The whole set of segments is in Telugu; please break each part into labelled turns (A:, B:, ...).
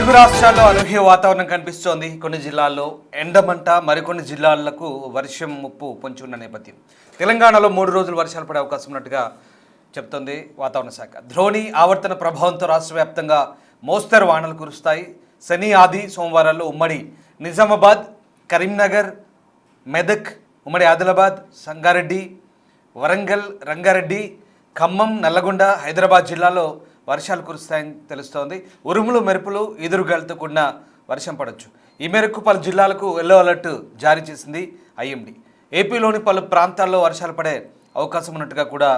A: తెలుగు రాష్ట్రాల్లో అనూహ్య వాతావరణం కనిపిస్తోంది. కొన్ని జిల్లాల్లో ఎండమంట, మరికొన్ని జిల్లాలకు వర్షం ముప్పు పొంచి ఉన్న నేపథ్యం. తెలంగాణలో 3 రోజులు వర్షాలు పడే అవకాశం ఉన్నట్టుగా చెప్తోంది వాతావరణ శాఖ. ద్రోణి ఆవర్తన ప్రభావంతో రాష్ట్ర వ్యాప్తంగా మోస్తరు వానలు కురుస్తాయి. శని, ఆది, సోమవారాల్లో ఉమ్మడి నిజామాబాద్, కరీంనగర్, మెదక్, ఉమ్మడి ఆదిలాబాద్, సంగారెడ్డి, వరంగల్, రంగారెడ్డి, ఖమ్మం, నల్లగొండ, హైదరాబాద్ జిల్లాలో వర్షాలు కురుస్తాయని తెలుస్తోంది. ఉరుములు, మెరుపులు, ఈదురుగాలతో కూడిన వర్షం పడవచ్చు. ఈ మేరకు పలు జిల్లాలకు ఎల్లో అలర్ట్ జారీ చేసింది ఐఎండీ. ఏపీలోని పలు ప్రాంతాల్లో వర్షాలు పడే అవకాశం ఉన్నట్టుగా కూడా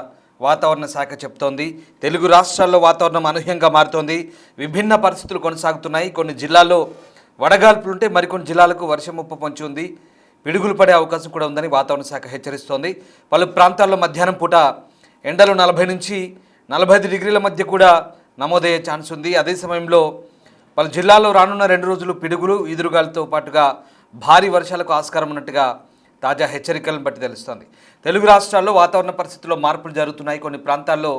A: వాతావరణ శాఖ చెప్తోంది. తెలుగు రాష్ట్రాల్లో వాతావరణం అనూహ్యంగా మారుతోంది. విభిన్న పరిస్థితులు కొనసాగుతున్నాయి. కొన్ని జిల్లాల్లో వడగాల్పులుంటే మరికొన్ని జిల్లాలకు వర్షం ముప్పు పొంచి ఉంది. పిడుగులు పడే అవకాశం కూడా ఉందని వాతావరణ శాఖ హెచ్చరిస్తోంది. పలు ప్రాంతాల్లో మధ్యాహ్నం పూట ఎండలు 40 నుంచి 45 డిగ్రీల మధ్య కూడా నమోదయ్యే ఛాన్స్ ఉంది. అదే సమయంలో పలు జిల్లాల్లో రానున్న 2 రోజులు పిడుగులు, ఈదురుగాలతో పాటుగా భారీ వర్షాలకు ఆస్కారం ఉన్నట్టుగా తాజా హెచ్చరికలను బట్టి తెలుస్తోంది. తెలుగు రాష్ట్రాల్లో వాతావరణ పరిస్థితుల్లో మార్పులు జరుగుతున్నాయి. కొన్ని ప్రాంతాల్లో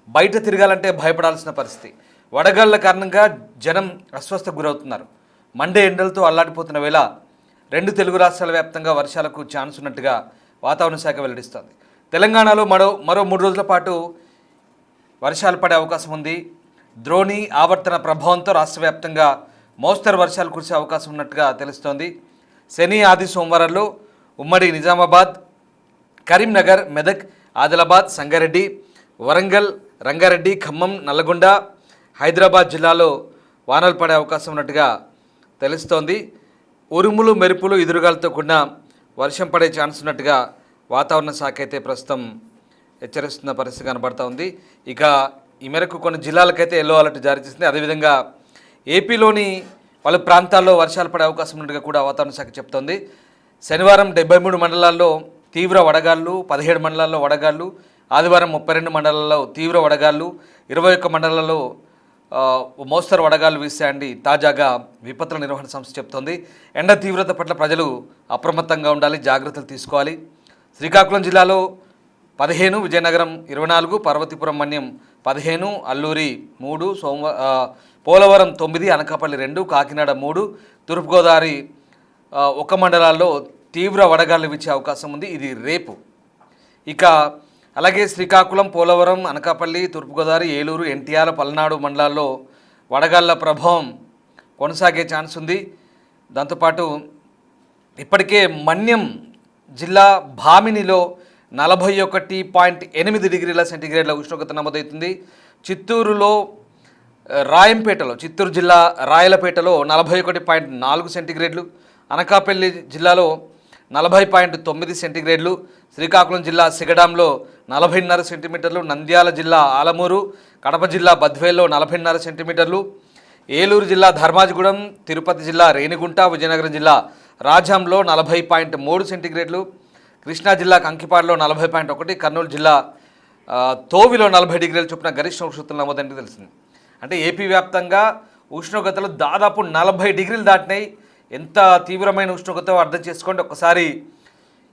A: బయట తిరగాలంటే భయపడాల్సిన పరిస్థితి. వడగాళ్ల కారణంగా జనం అస్వస్థకు గురవుతున్నారు. మండే ఎండలతో అల్లాడిపోతున్న వేళ 2 తెలుగు రాష్ట్రాల వ్యాప్తంగా వర్షాలకు ఛాన్స్ ఉన్నట్టుగా వాతావరణ శాఖ వెల్లడిస్తోంది. తెలంగాణలో మరో 3 రోజుల పాటు వర్షాలు పడే అవకాశం ఉంది. ద్రోణి ఆవర్తన ప్రభావంతో రాష్ట్ర వ్యాప్తంగా మోస్తరు వర్షాలు కురిసే అవకాశం ఉన్నట్టుగా తెలుస్తోంది. శని, ఆది, సోమవారాల్లో ఉమ్మడి నిజామాబాద్, కరీంనగర్, మెదక్, ఆదిలాబాద్, సంగారెడ్డి, వరంగల్, రంగారెడ్డి, ఖమ్మం, నల్లగొండ, హైదరాబాద్ జిల్లాలో వానలు పడే అవకాశం ఉన్నట్టుగా తెలుస్తోంది. ఉరుములు, మెరుపులు, ఎదురుగాలతో కూడిన వర్షం పడే ఛాన్స్ ఉన్నట్టుగా వాతావరణ శాఖ అయితే ప్రస్తుతం హెచ్చరిస్తున్న పరిస్థితి కనబడుతూ ఉంది. ఇక ఈ మేరకు కొన్ని జిల్లాలకైతే ఎల్లో అలర్ట్ జారీ చేసింది. అదేవిధంగా ఏపీలోని పలు ప్రాంతాల్లో వర్షాలు పడే అవకాశం ఉన్నట్టుగా కూడా వాతావరణ శాఖ చెప్తోంది. శనివారం 73 మండలాల్లో తీవ్ర వడగాళ్ళు, 17 మండలాల్లో వడగాళ్ళు, ఆదివారం 32 మండలాల్లో తీవ్ర వడగాళ్ళు, 21 మండలాల్లో మోస్తరు వడగాళ్ళు వీసాయండి తాజాగా విపత్తుల నిర్వహణ సంస్థ చెప్తోంది. ఎండ తీవ్రత పట్ల ప్రజలు అప్రమత్తంగా ఉండాలి, జాగ్రత్తలు తీసుకోవాలి. శ్రీకాకుళం జిల్లాలో 15, విజయనగరం 24, పార్వతీపురం మన్యం 15, అల్లూరి 3, పోలవరం 9, అనకాపల్లి 2, కాకినాడ 3, తూర్పుగోదావరి 1 మండలాల్లో తీవ్ర వడగాళ్ళు వీచే అవకాశం ఉంది. ఇది రేపు. ఇక అలాగే శ్రీకాకుళం, పోలవరం, అనకాపల్లి, తూర్పుగోదావరి, ఏలూరు, ఎన్టీఆర్, పల్నాడు మండలాల్లో వడగాళ్ళ ప్రభావం కొనసాగే ఛాన్స్ ఉంది. దాంతోపాటు ఇప్పటికే మన్యం జిల్లా భామినిలో 41.8 డిగ్రీల సెంటీగ్రేడ్ల ఉష్ణోగ్రత నమోదవుతుంది. చిత్తూరులో చిత్తూరు జిల్లా రాయలపేటలో 41.4 సెంటీగ్రేడ్లు, అనకాపల్లి జిల్లాలో 40.9 సెంటీగ్రేడ్లు, శ్రీకాకుళం జిల్లా సిగడాంలో 40.5 సెంటీమీటర్లు, నంద్యాల జిల్లా ఆలమూరు, కడప జిల్లా బద్వేల్లో 40.5 సెంటీమీటర్లు, ఏలూరు జిల్లా ధర్మాజిగూడెం, తిరుపతి జిల్లా రేణిగుంట, విజయనగరం జిల్లా రాజాంలో 40.3 సెంటీగ్రేడ్లు, కృష్ణా జిల్లా కంకిపాడులో 40.1, కర్నూలు జిల్లా తోవిలో 40 డిగ్రీల చొప్పున గరిష్ట ఉష్ణోగ్రతలు నమోదని తెలిసింది. అంటే ఏపీ వ్యాప్తంగా ఉష్ణోగ్రతలు దాదాపు 40 డిగ్రీలు దాటినాయి. ఎంత తీవ్రమైన ఉష్ణోగ్రత అర్థం చేసుకోండి. ఒక్కసారి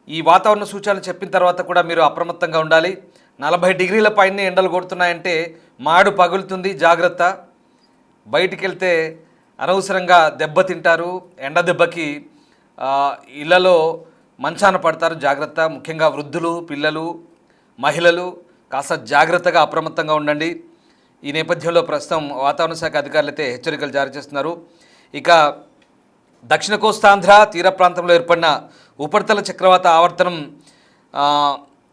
A: ఈ వాతావరణ సూచనలు చెప్పిన తర్వాత కూడా మీరు అప్రమత్తంగా ఉండాలి. 40 డిగ్రీల పైన ఎండలు కొడుతున్నాయంటే మాడు పగులుతుంది, జాగ్రత్త. బయటికి వెళ్తే అనవసరంగా దెబ్బతింటారు. ఎండ దెబ్బకి ఇళ్లలో మంచాన పడతారు, జాగ్రత్త. ముఖ్యంగా వృద్ధులు, పిల్లలు, మహిళలు కాస్త జాగ్రత్తగా అప్రమత్తంగా ఉండండి. ఈ నేపథ్యంలో ప్రస్తుతం వాతావరణ శాఖ అధికారులు అయితే హెచ్చరికలు జారీ చేస్తున్నారు. ఇక దక్షిణ కోస్తాంధ్ర తీర ప్రాంతంలో ఏర్పడిన ఉపరితల చక్రవాత ఆవర్తనం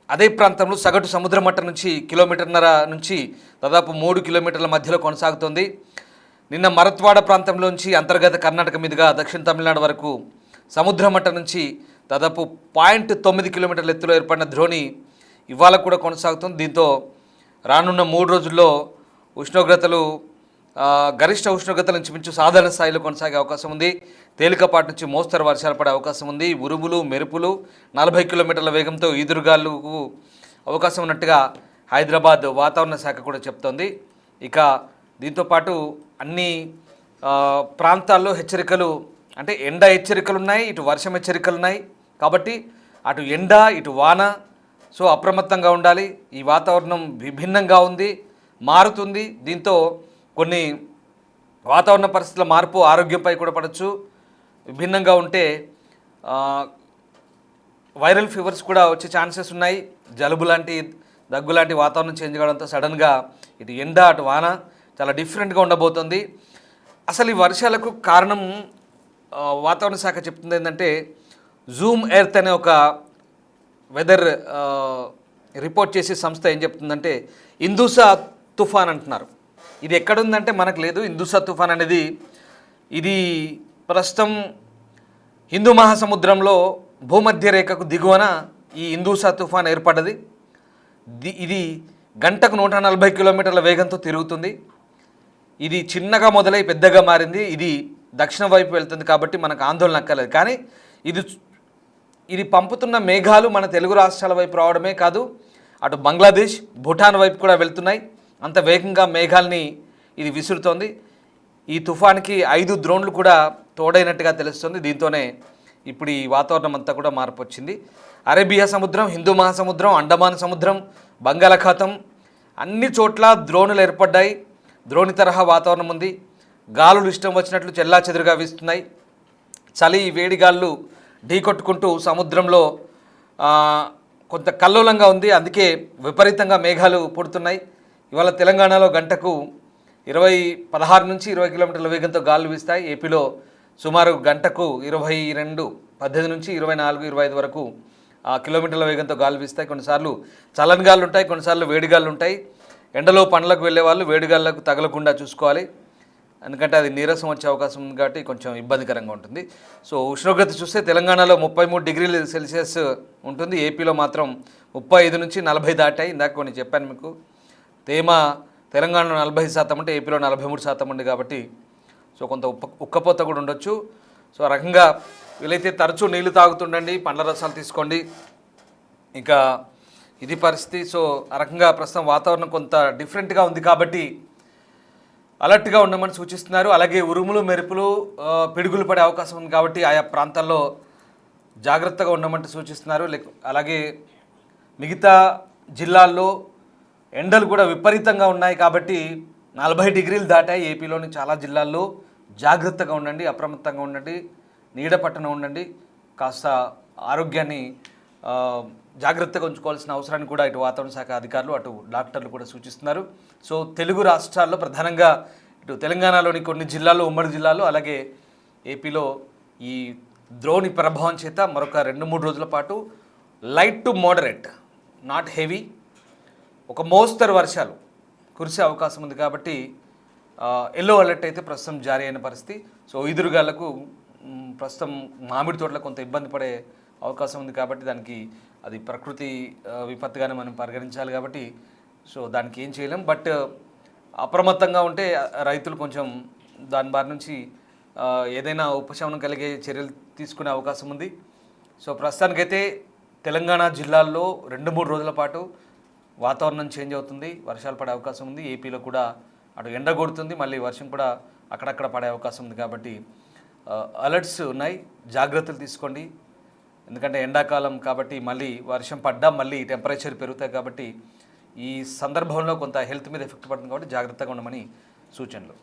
A: అదే ప్రాంతంలో సగటు సముద్ర మట్టం నుంచి 1.5 కిలోమీటర్ల నుంచి దాదాపు 3 కిలోమీటర్ల మధ్యలో కొనసాగుతోంది. నిన్న మరత్వాడ ప్రాంతంలోంచి అంతర్గత కర్ణాటక మీదుగా దక్షిణ తమిళనాడు వరకు సముద్ర మట్టం నుంచి దాదాపు 0.9 కిలోమీటర్ల ఎత్తులో ఏర్పడిన ద్రోణి ఇవాళ కూడా కొనసాగుతుంది. దీంతో రానున్న 3 రోజుల్లో ఉష్ణోగ్రతలు గరిష్ట ఉష్ణోగ్రతలు ఇంచుమించు సాధారణ స్థాయిలో కొనసాగే అవకాశం ఉంది. తేలికపాటి నుంచి మోస్తరు వర్షాలు పడే అవకాశం ఉంది. ఉరుములు, మెరుపులు, 40 కిలోమీటర్ల వేగంతో ఈదురుగాలుకు అవకాశం ఉన్నట్టుగా హైదరాబాద్ వాతావరణ శాఖ కూడా చెప్తోంది. ఇక దీంతోపాటు అన్ని ప్రాంతాల్లో హెచ్చరికలు, అంటే ఎండ హెచ్చరికలు ఉన్నాయి, ఇటు వర్షం హెచ్చరికలు ఉన్నాయి. కాబట్టి అటు ఎండ, ఇటు వాన, సో అప్రమత్తంగా ఉండాలి. ఈ వాతావరణం విభిన్నంగా ఉంది, మారుతుంది. దీంతో కొన్ని వాతావరణ పరిస్థితుల మార్పు ఆరోగ్యంపై కూడా పడవచ్చు. విభిన్నంగా ఉంటే వైరల్ ఫీవర్స్ కూడా వచ్చే ఛాన్సెస్ ఉన్నాయి. జలుబు లాంటి, దగ్గు లాంటి వాతావరణం చేంజ్ కావడంతో సడన్గా ఇటు ఎండ అటు వాన చాలా డిఫరెంట్గా ఉండబోతుంది. అసలు ఈ వర్షాలకు కారణం వాతావరణ శాఖ చెప్తుంది ఏంటంటే, జూమ్ ఎర్త్ అనే ఒక వెదర్ రిపోర్ట్ చేసే సంస్థ ఏం చెప్తుందంటే, ఇందూసా తుఫాన్ అంటున్నారు. ఇది ఎక్కడుందంటే మనకు లేదు. ఇందూసా తుఫాన్ అనేది ఇది ప్రస్తుతం హిందూ మహాసముద్రంలో భూమధ్య రేఖకు దిగువన ఈ ఇందూసా తుఫాన్ ఏర్పడ్డది. ఇది గంటకు 140 కిలోమీటర్ల వేగంతో తిరుగుతుంది. ఇది చిన్నగా మొదలై పెద్దగా మారింది. ఇది దక్షిణ వైపు వెళ్తుంది కాబట్టి మనకు ఆందోళన అక్కర్లేదు. కానీ ఇది పంపుతున్న మేఘాలు మన తెలుగు రాష్ట్రాల వైపు రావడమే కాదు, అటు బంగ్లాదేశ్, భూటాన్ వైపు కూడా వెళ్తున్నాయి. అంత వేగంగా మేఘాల్ని ఇది విసురుతోంది. ఈ తుఫాన్కి 5 డ్రోన్లు కూడా తోడైనట్టుగా తెలుస్తుంది. దీంతోనే ఇప్పుడు ఈ వాతావరణం అంతా కూడా మార్పు వచ్చింది. అరేబియా సముద్రం, హిందూ మహాసముద్రం, అండమాన్ సముద్రం, బంగాళాఖాతం అన్ని చోట్ల ద్రోణులు ఏర్పడ్డాయి. ద్రోణి తరహా వాతావరణం ఉంది. గాలులు ఇష్టం వచ్చినట్లు చెల్లా చెదురుగా వీస్తున్నాయి. చలి వేడిగాళ్ళు ఢీకొట్టుకుంటూ సముద్రంలో కొంత కల్లోలంగా ఉంది. అందుకే విపరీతంగా మేఘాలు పుడుతున్నాయి. ఇవాళ తెలంగాణలో గంటకు 16 నుంచి 20 కిలోమీటర్ల వేగంతో గాలులు వీస్తాయి. ఏపీలో సుమారు గంటకు 18 నుంచి 24, 25 వరకు కిలోమీటర్ల వేగంతో గాలు వీస్తాయి. కొన్నిసార్లు చల్లని గాలు ఉంటాయి, కొన్నిసార్లు వేడిగాళ్ళు ఉంటాయి. ఎండలో పనులకు వెళ్ళే వాళ్ళు వేడిగాళ్ళకు తగలకుండా చూసుకోవాలి. ఎందుకంటే అది నీరసం వచ్చే అవకాశం ఉంది కాబట్టి కొంచెం ఇబ్బందికరంగా ఉంటుంది. సో ఉష్ణోగ్రత చూస్తే తెలంగాణలో 33 డిగ్రీల సెల్సియస్ ఉంటుంది. ఏపీలో మాత్రం 35 నుంచి 40 దాటాయి. ఇందాక కొన్ని చెప్పాను మీకు. తేమ తెలంగాణలో 40% ఉంటే ఏపీలో 43% ఉంది కాబట్టి సో కొంత ఉక్కపోత కూడా ఉండొచ్చు. సో ఆ రకంగా వీలైతే తరచూ నీళ్లు తాగుతుండండి, పండ్ల రసాలు తీసుకోండి. ఇంకా ఇది పరిస్థితి. సో ఆ రకంగా ప్రస్తుతం వాతావరణం కొంత డిఫరెంట్గా ఉంది కాబట్టి అలర్ట్గా ఉండమని సూచిస్తున్నారు. అలాగే ఉరుములు, మెరుపులు, పిడుగులు పడే అవకాశం ఉంది కాబట్టి ఆయా ప్రాంతాల్లో జాగ్రత్తగా ఉండమంటూ సూచిస్తున్నారు. అలాగే మిగతా జిల్లాల్లో ఎండలు కూడా విపరీతంగా ఉన్నాయి కాబట్టి 40 డిగ్రీలు దాటాయి. ఏపీలోని చాలా జిల్లాల్లో జాగ్రత్తగా ఉండండి, అప్రమత్తంగా ఉండండి, నీడ పట్టున ఉండండి. కాస్త ఆరోగ్యాన్ని జాగ్రత్తగా ఉంచుకోవాల్సిన అవసరాన్ని కూడా ఇటు వాతావరణ శాఖ అధికారులు, అటు డాక్టర్లు కూడా సూచిస్తున్నారు. సో తెలుగు రాష్ట్రాల్లో ప్రధానంగా ఇటు తెలంగాణలోని కొన్ని జిల్లాల్లో, ఉమ్మడి జిల్లాల్లో, అలాగే ఏపీలో ఈ ద్రోణి ప్రభావం చేత మరొక 2-3 రోజుల పాటు light to moderate, not heavy, ఒక మోస్తరు వర్షాలు కురిసే అవకాశం ఉంది కాబట్టి ఎల్లో అలర్ట్ అయితే ప్రస్తుతం జారీ అయిన పరిస్థితి. సో ఈదురుగాళ్లకు ప్రస్తుతం మామిడి తోటలకు కొంత ఇబ్బంది పడే అవకాశం ఉంది కాబట్టి దానికి అది ప్రకృతి విపత్తుగానే మనం పరిగణించాలి కాబట్టి సో దానికి ఏం చేయలేం. బట్ అప్రమత్తంగా ఉంటే రైతులు కొంచెం దాని బారి నుంచి ఏదైనా ఉపశమనం కలిగే చర్యలు తీసుకునే అవకాశం ఉంది. సో ప్రస్తుతానికైతే తెలంగాణ జిల్లాల్లో 2-3 రోజుల పాటు వాతావరణం చేంజ్ అవుతుంది, వర్షాలు పడే అవకాశం ఉంది. ఏపీలో కూడా అటు ఎండ కొడుతుంది, మళ్ళీ వర్షం కూడా అక్కడక్కడ పడే అవకాశం ఉంది కాబట్టి అలర్ట్స్ ఉన్నాయి, జాగ్రత్తలు తీసుకోండి. ఎందుకంటే ఎండాకాలం కాబట్టి మళ్ళీ వర్షం పడ్డా మళ్ళీ టెంపరేచర్ పెరుగుతాయి కాబట్టి ఈ సందర్భంలో కొంత హెల్త్ మీద ఎఫెక్ట్ పడుతుంది కాబట్టి జాగ్రత్తగా ఉండమని సూచనలు.